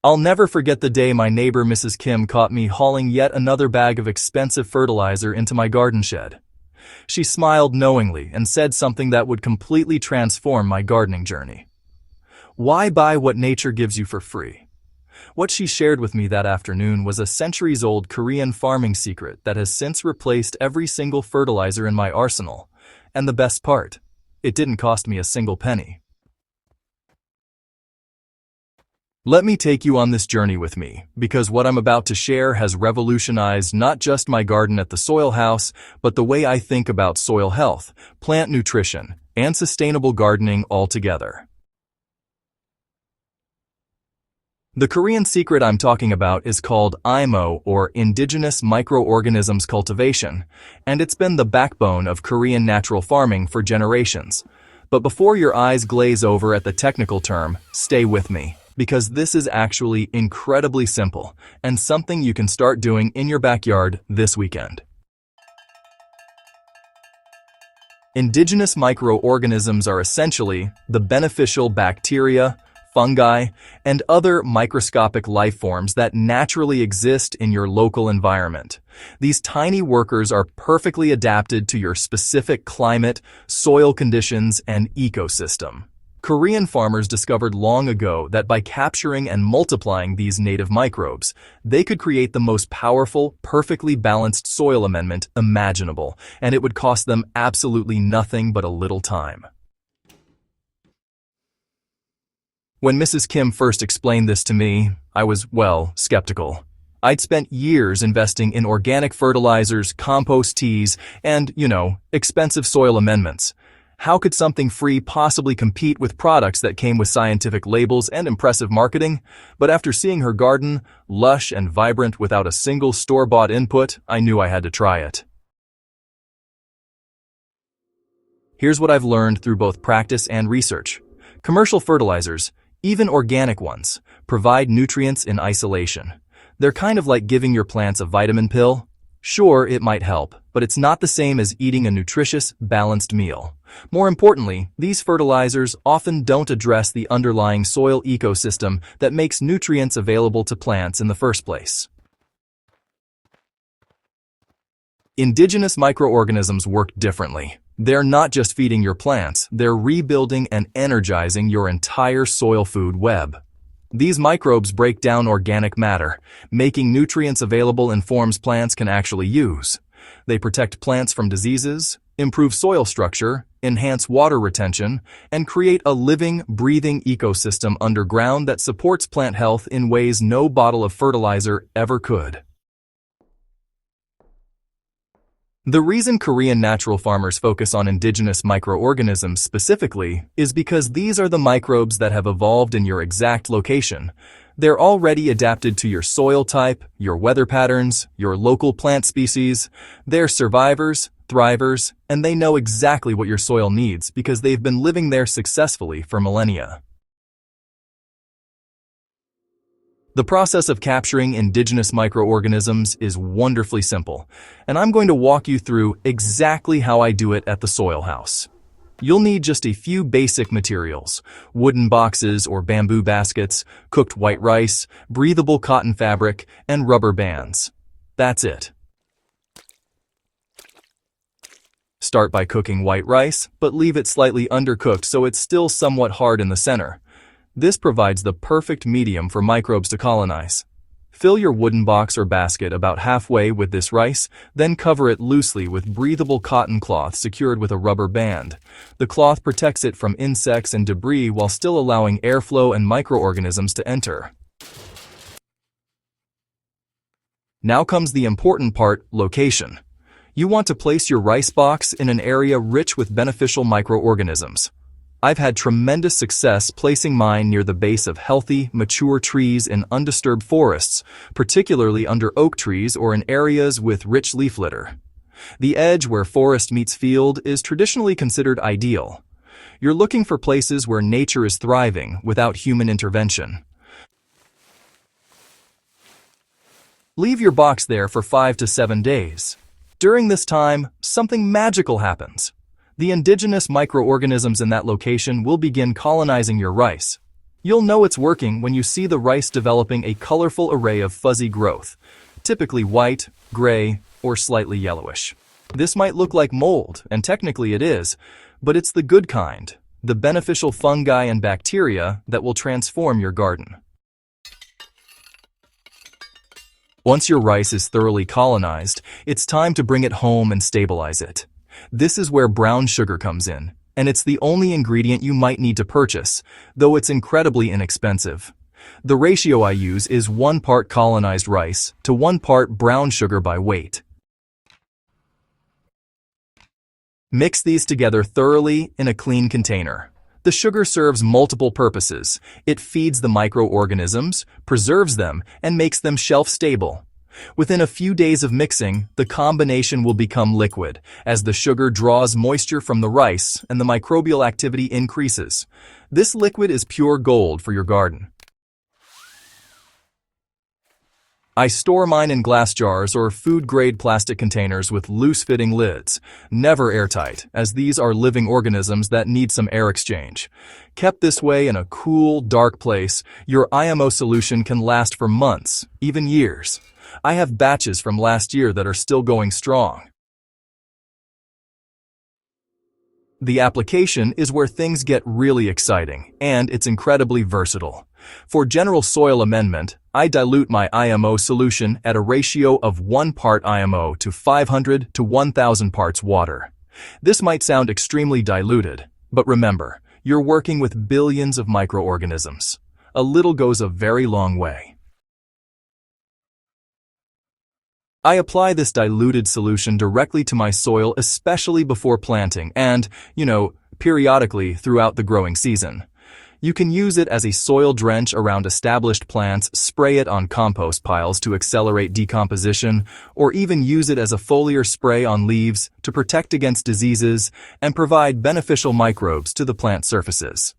I'll never forget the day my neighbor Mrs. Kim caught me hauling yet another bag of expensive fertilizer into my garden shed. She smiled knowingly and said something that would completely transform my gardening journey. Why buy what nature gives you for free? What she shared with me that afternoon was a centuries-old Korean farming secret that has since replaced every single fertilizer in my arsenal. And the best part, it didn't cost me a single penny. Let me take you on this journey with me, because what I'm about to share has revolutionized not just my garden at the soil house, but the way I think about soil health, plant nutrition, and sustainable gardening altogether. The Korean secret I'm talking about is called IMO, or indigenous microorganisms cultivation, and it's been the backbone of Korean natural farming for generations. But before your eyes glaze over at the technical term, stay with me, because this is actually incredibly simple and something you can start doing in your backyard this weekend. Indigenous microorganisms are essentially the beneficial bacteria, fungi, and other microscopic life forms that naturally exist in your local environment. These tiny workers are perfectly adapted to your specific climate, soil conditions, and ecosystem. Korean farmers discovered long ago that by capturing and multiplying these native microbes, they could create the most powerful, perfectly balanced soil amendment imaginable, and it would cost them absolutely nothing but a little time. When Mrs. Kim first explained this to me, I was, skeptical. I'd spent years investing in organic fertilizers, compost teas, and, expensive soil amendments. How could something free possibly compete with products that came with scientific labels and impressive marketing? But after seeing her garden, lush and vibrant without a single store-bought input, I knew I had to try it. Here's what I've learned through both practice and research. Commercial fertilizers, even organic ones, provide nutrients in isolation. They're kind of like giving your plants a vitamin pill. Sure, it might help, but it's not the same as eating a nutritious, balanced meal. More importantly, these fertilizers often don't address the underlying soil ecosystem that makes nutrients available to plants in the first place. Indigenous microorganisms work differently. They're not just feeding your plants, they're rebuilding and energizing your entire soil food web. These microbes break down organic matter, making nutrients available in forms plants can actually use. They protect plants from diseases, improve soil structure, enhance water retention, and create a living, breathing ecosystem underground that supports plant health in ways no bottle of fertilizer ever could. The reason Korean natural farmers focus on indigenous microorganisms specifically is because these are the microbes that have evolved in your exact location. They're already adapted to your soil type, your weather patterns, your local plant species. They're survivors, thrivers, and they know exactly what your soil needs because they've been living there successfully for millennia. The process of capturing indigenous microorganisms is wonderfully simple, and I'm going to walk you through exactly how I do it at the soil house. You'll need just a few basic materials: wooden boxes or bamboo baskets, cooked white rice, breathable cotton fabric, and rubber bands. That's it. Start by cooking white rice, but leave it slightly undercooked so it's still somewhat hard in the center. This provides the perfect medium for microbes to colonize. Fill your wooden box or basket about halfway with this rice, then cover it loosely with breathable cotton cloth secured with a rubber band. The cloth protects it from insects and debris while still allowing airflow and microorganisms to enter. Now comes the important part: location. You want to place your rice box in an area rich with beneficial microorganisms. I've had tremendous success placing mine near the base of healthy, mature trees in undisturbed forests, particularly under oak trees or in areas with rich leaf litter. The edge where forest meets field is traditionally considered ideal. You're looking for places where nature is thriving without human intervention. Leave your box there for 5 to 7 days. During this time, something magical happens. The indigenous microorganisms in that location will begin colonizing your rice. You'll know it's working when you see the rice developing a colorful array of fuzzy growth, typically white, gray, or slightly yellowish. This might look like mold, and technically it is, but it's the good kind, the beneficial fungi and bacteria that will transform your garden. Once your rice is thoroughly colonized, it's time to bring it home and stabilize it. This is where brown sugar comes in, and it's the only ingredient you might need to purchase, though it's incredibly inexpensive. The ratio I use is 1 part colonized rice to 1 part brown sugar by weight. Mix these together thoroughly in a clean container. The sugar serves multiple purposes. It feeds the microorganisms, preserves them, and makes them shelf-stable. Within a few days of mixing, the combination will become liquid, as the sugar draws moisture from the rice and the microbial activity increases. This liquid is pure gold for your garden. I store mine in glass jars or food-grade plastic containers with loose-fitting lids, never airtight, as these are living organisms that need some air exchange. Kept this way in a cool, dark place, your IMO solution can last for months, even years. I have batches from last year that are still going strong. The application is where things get really exciting, and it's incredibly versatile. For general soil amendment, I dilute my IMO solution at a ratio of 1 part IMO to 500 to 1,000 parts water. This might sound extremely diluted, but remember, you're working with billions of microorganisms. A little goes a very long way. I apply this diluted solution directly to my soil, especially before planting and, periodically throughout the growing season. You can use it as a soil drench around established plants, spray it on compost piles to accelerate decomposition, or even use it as a foliar spray on leaves to protect against diseases and provide beneficial microbes to the plant surfaces.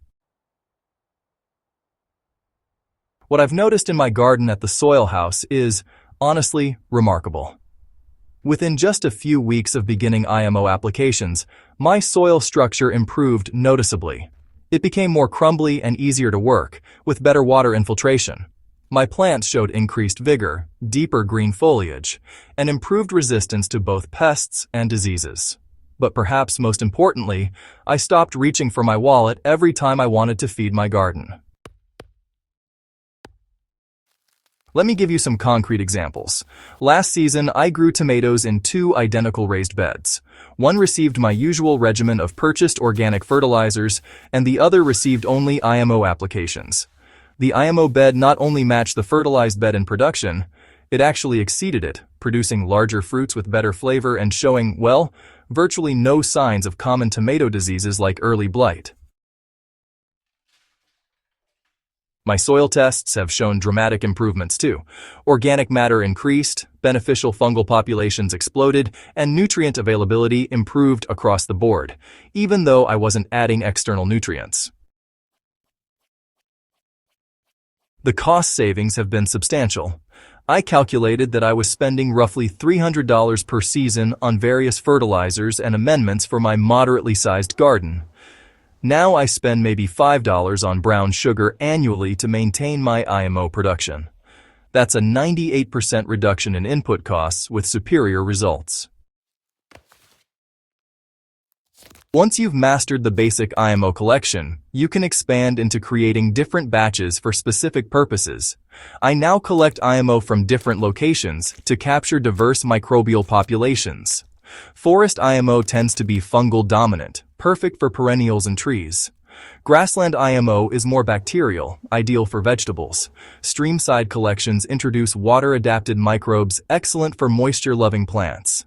What I've noticed in my garden at the Soil House is, honestly, remarkable. Within just a few weeks of beginning IMO applications, my soil structure improved noticeably. It became more crumbly and easier to work, with better water infiltration. My plants showed increased vigor, deeper green foliage, and improved resistance to both pests and diseases. But perhaps most importantly, I stopped reaching for my wallet every time I wanted to feed my garden. Let me give you some concrete examples. Last season, I grew tomatoes in 2 identical raised beds. One received my usual regimen of purchased organic fertilizers, and the other received only IMO applications. The IMO bed not only matched the fertilized bed in production, it actually exceeded it, producing larger fruits with better flavor and showing, virtually no signs of common tomato diseases like early blight. My soil tests have shown dramatic improvements too. Organic matter increased, beneficial fungal populations exploded, and nutrient availability improved across the board, even though I wasn't adding external nutrients. The cost savings have been substantial. I calculated that I was spending roughly $300 per season on various fertilizers and amendments for my moderately sized garden. Now I spend maybe $5 on brown sugar annually to maintain my IMO production. That's a 98% reduction in input costs with superior results. Once you've mastered the basic IMO collection, you can expand into creating different batches for specific purposes. I now collect IMO from different locations to capture diverse microbial populations. Forest IMO tends to be fungal dominant, perfect for perennials and trees. Grassland IMO is more bacterial, ideal for vegetables. Streamside collections introduce water-adapted microbes, excellent for moisture-loving plants.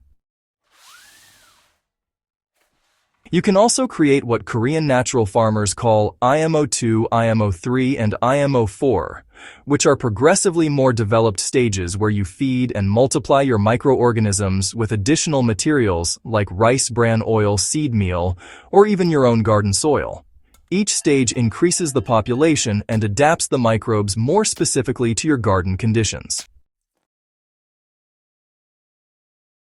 You can also create what Korean natural farmers call IMO2, IMO3, and IMO4, which are progressively more developed stages where you feed and multiply your microorganisms with additional materials like rice bran oil, seed meal, or even your own garden soil. Each stage increases the population and adapts the microbes more specifically to your garden conditions.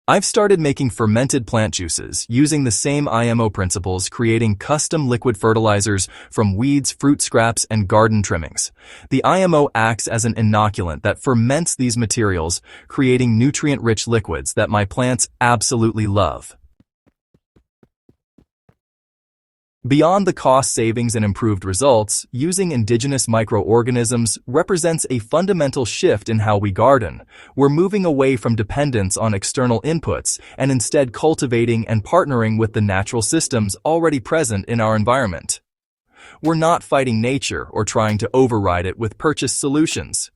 I've started making fermented plant juices using the same IMO principles, creating custom liquid fertilizers from weeds, fruit scraps, and garden trimmings. The IMO acts as an inoculant that ferments these materials, creating nutrient-rich liquids that my plants absolutely love. Beyond the cost savings and improved results, using indigenous microorganisms represents a fundamental shift in how we garden. We're moving away from dependence on external inputs and instead cultivating and partnering with the natural systems already present in our environment. We're not fighting nature or trying to override it with purchased solutions.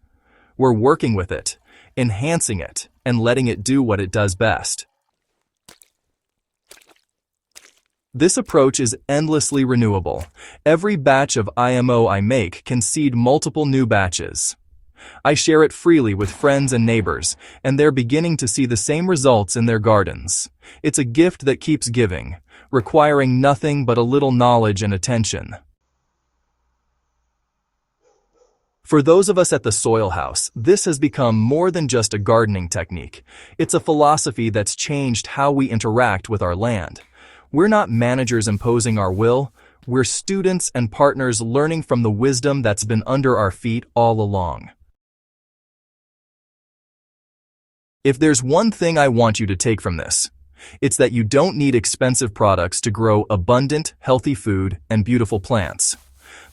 We're working with it, enhancing it, and letting it do what it does best. This approach is endlessly renewable. Every batch of IMO I make can seed multiple new batches. I share it freely with friends and neighbors, and they're beginning to see the same results in their gardens. It's a gift that keeps giving, requiring nothing but a little knowledge and attention. For those of us at the Soil House, this has become more than just a gardening technique. It's a philosophy that's changed how we interact with our land. We're not managers imposing our will, we're students and partners learning from the wisdom that's been under our feet all along. If there's one thing I want you to take from this, it's that you don't need expensive products to grow abundant, healthy food and beautiful plants.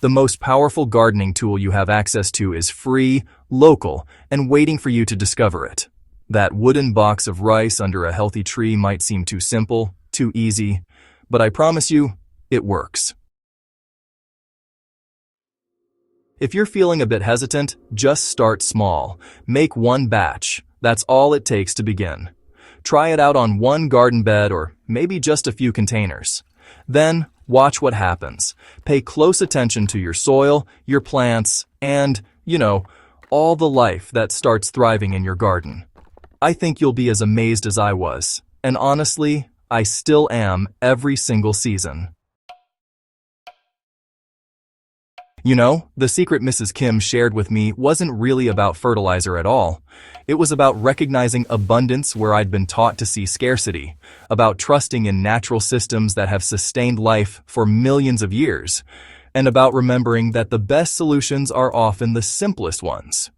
The most powerful gardening tool you have access to is free, local, and waiting for you to discover it. That wooden box of rice under a healthy tree might seem too simple, too easy, but I promise you, it works. If you're feeling a bit hesitant, just start small. Make one batch. That's all it takes to begin. Try it out on one garden bed or maybe just a few containers. Then, watch what happens. Pay close attention to your soil, your plants, and, all the life that starts thriving in your garden. I think you'll be as amazed as I was. And honestly, I still am every single season. The secret Mrs. Kim shared with me wasn't really about fertilizer at all. It was about recognizing abundance where I'd been taught to see scarcity, about trusting in natural systems that have sustained life for millions of years, and about remembering that the best solutions are often the simplest ones.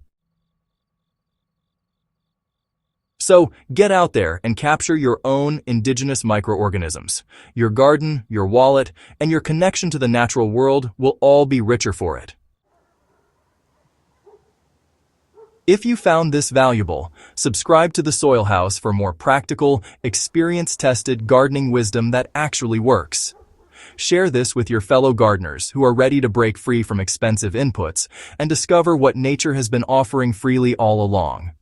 So get out there and capture your own indigenous microorganisms. Your garden, your wallet, and your connection to the natural world will all be richer for it. If you found this valuable, subscribe to the Soil House for more practical, experience-tested gardening wisdom that actually works. Share this with your fellow gardeners who are ready to break free from expensive inputs and discover what nature has been offering freely all along.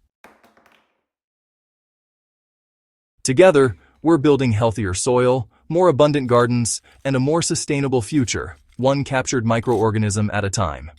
Together, we're building healthier soil, more abundant gardens, and a more sustainable future, one captured microorganism at a time.